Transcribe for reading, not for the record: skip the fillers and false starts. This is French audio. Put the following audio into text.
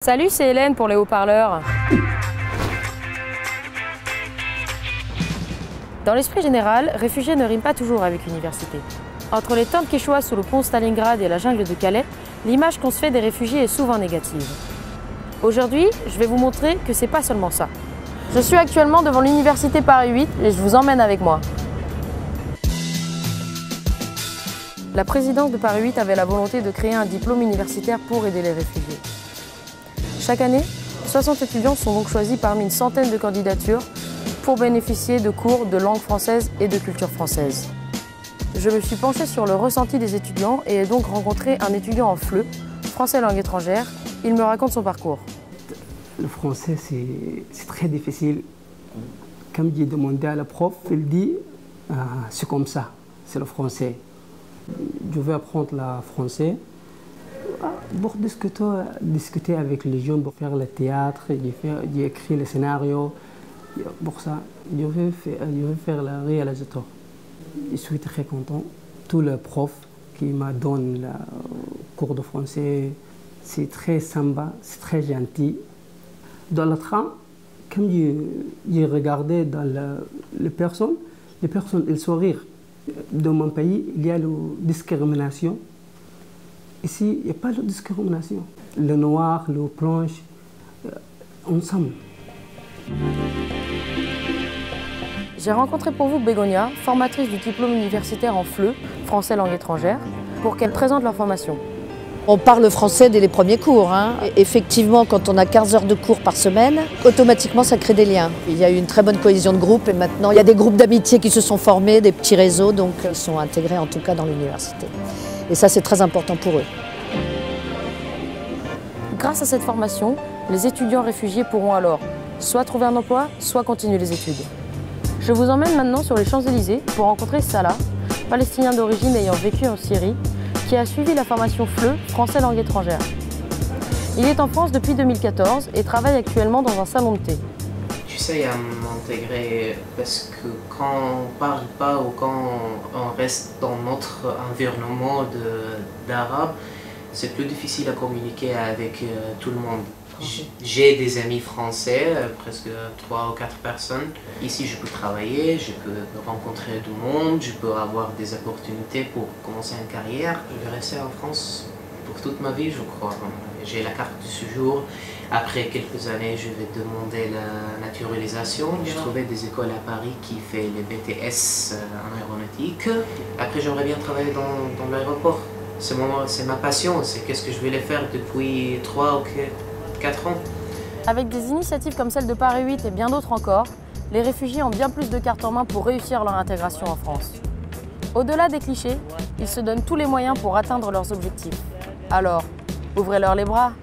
Salut, c'est Hélène pour les haut-parleurs. Dans l'esprit général, réfugié ne rime pas toujours avec université. Entre les tentes quechua sous le pont Stalingrad et la jungle de Calais, l'image qu'on se fait des réfugiés est souvent négative. Aujourd'hui, je vais vous montrer que c'est pas seulement ça. Je suis actuellement devant l'université Paris 8 et je vous emmène avec moi. La présidence de Paris 8 avait la volonté de créer un diplôme universitaire pour aider les réfugiés. Chaque année, 60 étudiants sont donc choisis parmi une centaine de candidatures pour bénéficier de cours de langue française et de culture française. Je me suis penchée sur le ressenti des étudiants et ai donc rencontré un étudiant en FLE, français langue étrangère. Il me raconte son parcours. Le français, c'est très difficile. Comme j'ai demandé à la prof, elle dit c'est comme ça, c'est le français. Je veux apprendre le français. Pour discuter avec les gens, pour faire le théâtre, j'ai écrit le scénario. Pour ça, je veux faire le réalisateur. Je suis très content. Tous les profs qui me donnent le cours de français, c'est très sympa, c'est très gentil. Dans le train, comme j'ai regardé dans les personnes elles sourient. Dans mon pays, il y a la discrimination. Ici, il n'y a pas de discrimination. Le noir, le blanche, ensemble. J'ai rencontré pour vous Bégonia, formatrice du diplôme universitaire en FLE, français langue étrangère, pour qu'elle présente leur formation. On parle français dès les premiers cours. Et effectivement, quand on a 15 heures de cours par semaine, automatiquement ça crée des liens. Il y a eu une très bonne cohésion de groupe et maintenant il y a des groupes d'amitié qui se sont formés, des petits réseaux, donc ils sont intégrés en tout cas dans l'université. Et ça, c'est très important pour eux. Grâce à cette formation, les étudiants réfugiés pourront alors soit trouver un emploi, soit continuer les études. Je vous emmène maintenant sur les Champs-Élysées pour rencontrer Salah, palestinien d'origine ayant vécu en Syrie, qui a suivi la formation FLE, français langue étrangère. Il est en France depuis 2014 et travaille actuellement dans un salon de thé. J'essaie à m'intégrer parce que quand on parle pas ou quand on reste dans notre environnement d'arabe, c'est plus difficile à communiquer avec tout le monde. J'ai des amis français, presque 3 ou 4 personnes. Ici, je peux travailler, je peux rencontrer du monde, je peux avoir des opportunités pour commencer une carrière. Je vais rester en France pour toute ma vie, je crois. J'ai la carte du séjour. Après quelques années, je vais demander la naturalisation. J'ai trouvé des écoles à Paris qui font les BTS en aéronautique. Après, j'aimerais bien travailler dans l'aéroport. C'est ma passion, c'est qu'est-ce que je voulais faire depuis 3 ou 4 ans. Avec des initiatives comme celle de Paris 8 et bien d'autres encore, les réfugiés ont bien plus de cartes en main pour réussir leur intégration en France. Au-delà des clichés, ils se donnent tous les moyens pour atteindre leurs objectifs. Alors, ouvrez-leur les bras.